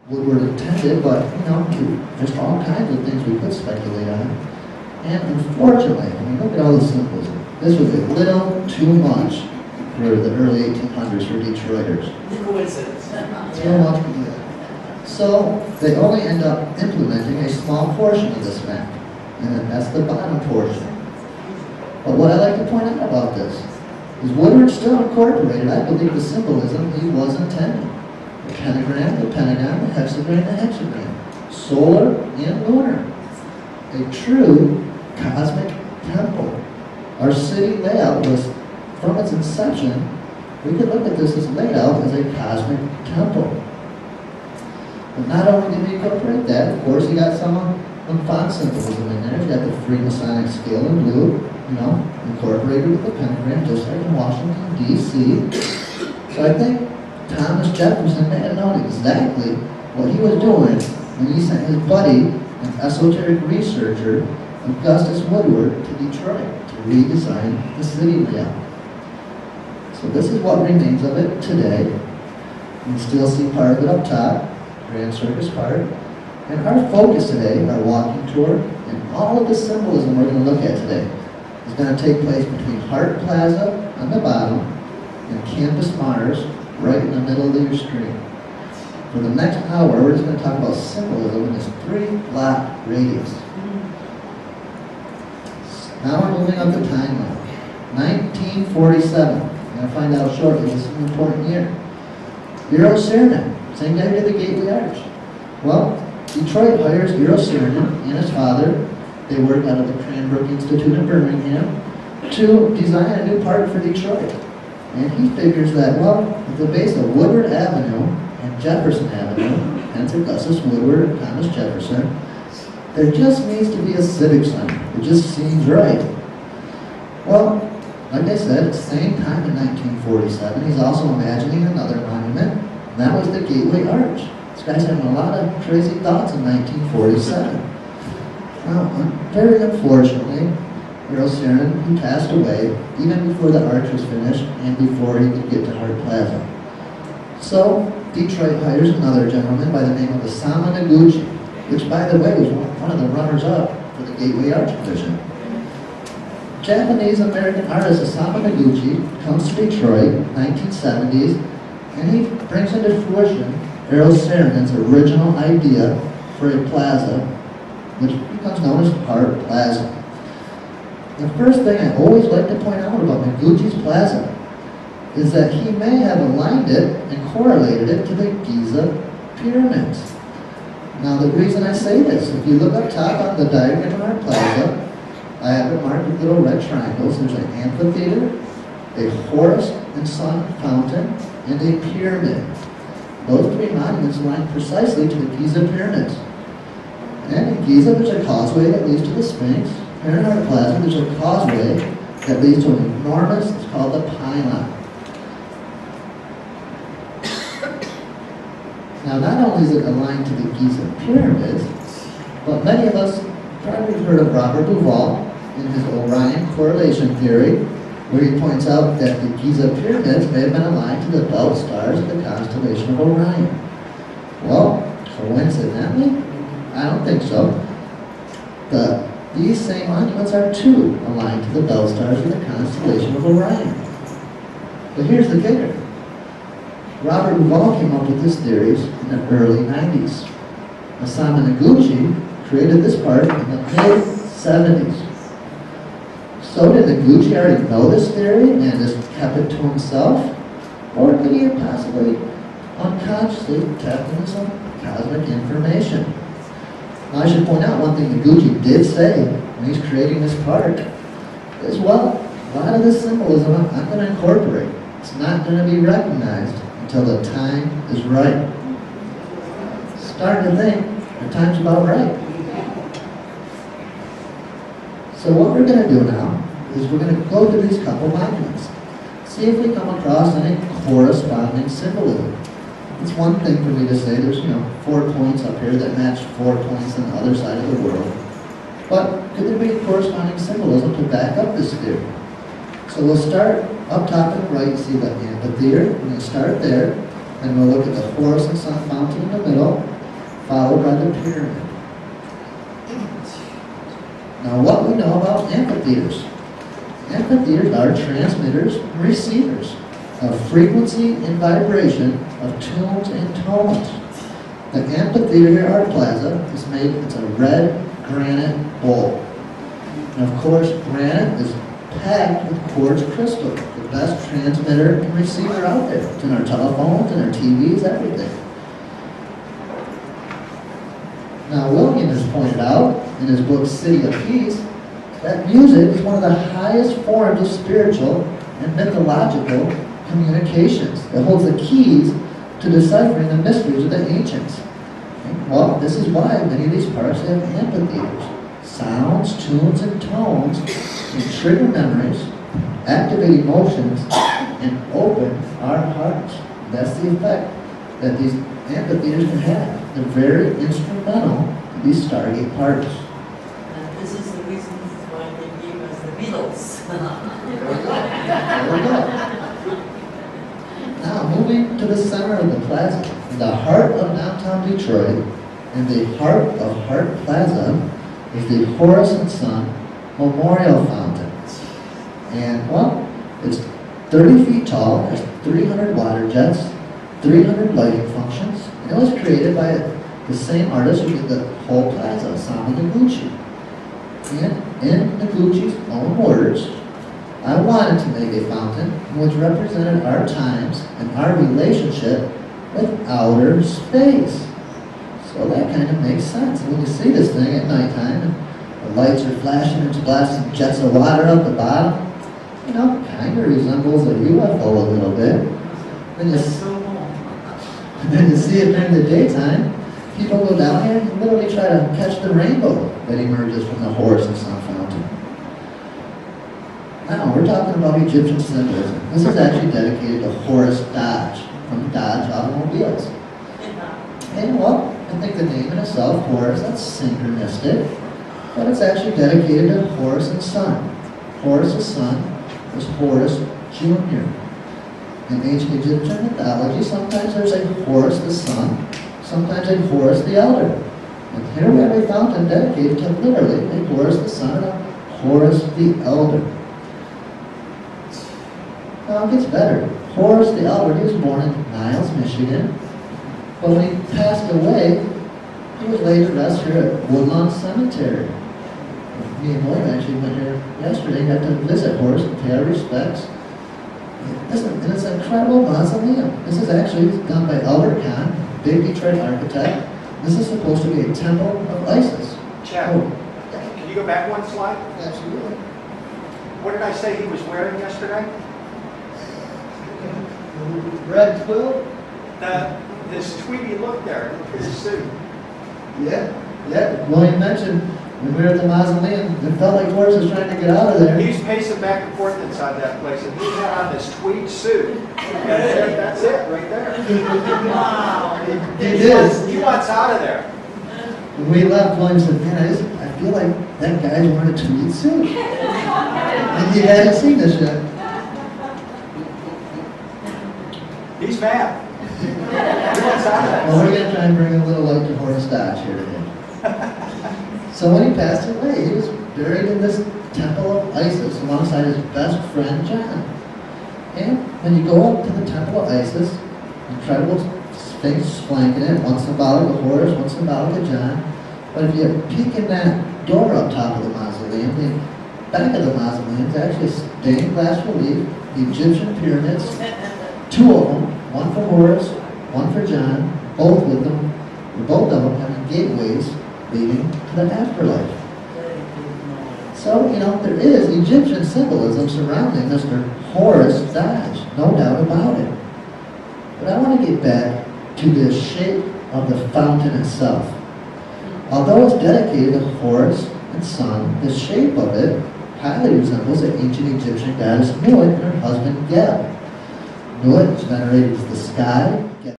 Woodward intended, but there's all kinds of things we could speculate on. And unfortunately, look at all the symbolism. This was a little too much for the early 1800s for Detroiters. Too much. So they only end up implementing a small portion of this map, and that's the bottom portion. But what I like to point out about this is Woodward still incorporated, I believe, the symbolism he was intending. The pentagram, the pentagon, the hexagram, the hexagram. Solar and lunar. A true cosmic temple. Our city layout was, from its inception, we could look at this as layout as a cosmic temple. But not only did we incorporate that, of course, you got some font symbolism in there. You got the Freemasonic scale in blue, incorporated with the pentagram, just like in Washington, D.C. So I think Thomas Jefferson may have known exactly what he was doing when he sent his buddy, an esoteric researcher, Augustus Woodward, to Detroit to redesign the city layout. So this is what remains of it today. You can still see part of it up top, Grand Circus Park. And our focus today, our walking tour, and all of the symbolism we're going to look at today is going to take place between Hart Plaza on the bottom and Campus Mars right in the middle of your screen. For the next hour, we're just going to talk about symbolism in this 3-block radius. Now we're moving up the timeline. 1947. You're going to find out shortly. This is an important year. Eero Saarinen, same guy who did the Gateway Arch. Well, Detroit hires Eero Saarinen and his father. They work out of the Cranbrook Institute in Birmingham to design a new park for Detroit. And he figures that, well, at the base of Woodward Avenue and Jefferson Avenue, hence Augustus Woodward and Thomas Jefferson, there just needs to be a civic center. It just seems right. Well, like I said, at the same time in 1947, he's also imagining another monument, and that was the Gateway Arch. This guy's having a lot of crazy thoughts in 1947. Well, very unfortunately, Eero Saarinen, he passed away even before the arch was finished and before he could get to Hart Plaza. So, Detroit hires another gentleman by the name of Osamu Noguchi, which, by the way, was one of the runners-up for the Gateway Arch position. Japanese-American artist Osamu Noguchi comes to Detroit in the 1970s, and he brings into fruition Eero Saarinen's original idea for a plaza, which becomes known as Hart Plaza. The first thing I always like to point out about Noguchi's plaza is that he may have aligned it and correlated it to the Giza pyramids. Now, the reason I say this, if you look up top on the diagram of our plaza, I have it marked with little red triangles. There's an amphitheater, a Horus and Sun fountain, and a pyramid. Those 3 monuments align precisely to the Giza pyramids. And in Giza, there's a causeway that leads to the Sphinx. Here in Hart Plaza, there's a causeway that leads to an enormous, it's called the pylon. Now, not only is it aligned to the Giza pyramids, but many of us probably have heard of Robert Duvall in his Orion correlation theory, where he points out that the Giza pyramids may have been aligned to the belt stars of the constellation of Orion. Well, coincidentally? I don't think so. These same monuments are too aligned to the belt stars of the constellation of Orion. But here's the kicker. Robert Duvall came up with his theories in the early 90s. Osamu Noguchi created this part in the mid-70s. So did Noguchi already know this theory and just kept it to himself? Or could he have possibly unconsciously tapped into some cosmic information? Now, I should point out one thing Noguchi did say when he's creating this park is, well, a lot of this symbolism I'm going to incorporate. It's not going to be recognized until the time is right. Starting to think the time's about right. So what we're going to do now is we're going to go through these couple monuments. See if we come across any corresponding symbolism. It's one thing for me to say there's, 4 points up here that match 4 points on the other side of the world. But could there be corresponding symbolism to back up this theory? So we'll start up top on the right, see the amphitheater. We're going to start there, and we'll look at the Horus and Sun fountain in the middle, followed by the pyramid. Now what we know about amphitheaters. Amphitheaters are transmitters and receivers of frequency and vibration of tunes and tones. The amphitheater here, Art Plaza, is made, it's a red granite bowl. And of course, granite is packed with quartz crystal, the best transmitter and receiver out there. It's in our telephones, in our TVs, everything. Now, William has pointed out in his book, City of Peace, that music is one of the highest forms of spiritual and mythological communications. It holds the keys to deciphering the mysteries of the ancients. Well, this is why many of these parks have amphitheaters. Sounds, tunes, and tones can trigger memories, activate emotions, and open our hearts. That's the effect that these amphitheaters can have. They're very instrumental to these Stargate parties. And this is the reason why they gave us the Beatles. There we go. Now, moving to the center of the plaza, in the heart of downtown Detroit, in the heart of Hart Plaza, is the Horus and Son Memorial Fountain. And, well, it's 30 feet tall, there's 300 water jets, 300 lighting functions, and it was created by the same artist who did the whole plaza, Osamu Noguchi. And in Noguchi's own words, I wanted to make a fountain which represented our times and our relationship with outer space. So that kind of makes sense. And when you see this thing at nighttime, and the lights are flashing and blasting jets of water up the bottom, you know, kind of resembles a UFO a little bit. Then you see it during the daytime, people go down here and literally try to catch the rainbow that emerges from the Horus and Sun fountain. Now, we're talking about Egyptian symbolism. This is actually dedicated to Horus Dodge, from Dodge Automobiles. And well, I think the name in itself, Horus, that's synchronistic, but it's actually dedicated to Horus and Sun. Horus' son was Horus Jr. In ancient Egyptian mythology, sometimes there's a Horus the son, sometimes a Horus the elder. And here we have a fountain dedicated to literally a Horus the son and a Horus the elder. Now it gets better. Horus the elder, he was born in Niles, Michigan. But when he passed away, he was laid to rest here at Woodlawn Cemetery. Me and William actually went here yesterday and got to visit Horus and pay our respects. And it's an incredible mausoleum. This is actually done by Elder Khan, big Detroit architect. This is supposed to be a temple of Isis. Chad, can you go back one slide? Absolutely. What did I say he was wearing yesterday? Red quilt? This tweedy look there. Look at his suit. Yeah. William mentioned when we were at the mausoleum, it felt like Horus was trying to get out of there. He's pacing back and forth inside that place, and he had on this tweed suit. And that's it, right there. Wow. He did. He wants out of there. When we left, William said, man, I feel like that guy's wearing a tweed suit. And he hadn't seen this yet. He's mad. He wants out of there. Well, we're going to try and bring a little light to Horus Dodge here today. So when he passed away, he was buried in this temple of Isis alongside his best friend, John. And when you go up to the temple of Isis, incredible sphinx flanking it, one symbolic of Horus, one symbolic of John. But if you peek in that door up top of the mausoleum, the back of the mausoleum is actually a stained glass relief, the Egyptian pyramids, two of them, one for Horus, one for John, both of them having gateways leading to the afterlife. So, you know, there is Egyptian symbolism surrounding Mr. Horus Dodge, no doubt about it. But I want to get back to the shape of the fountain itself. Although it's dedicated to Horus and Sun, the shape of it highly resembles the ancient Egyptian goddess Nut and her husband Geb. Nut is venerated as the sky,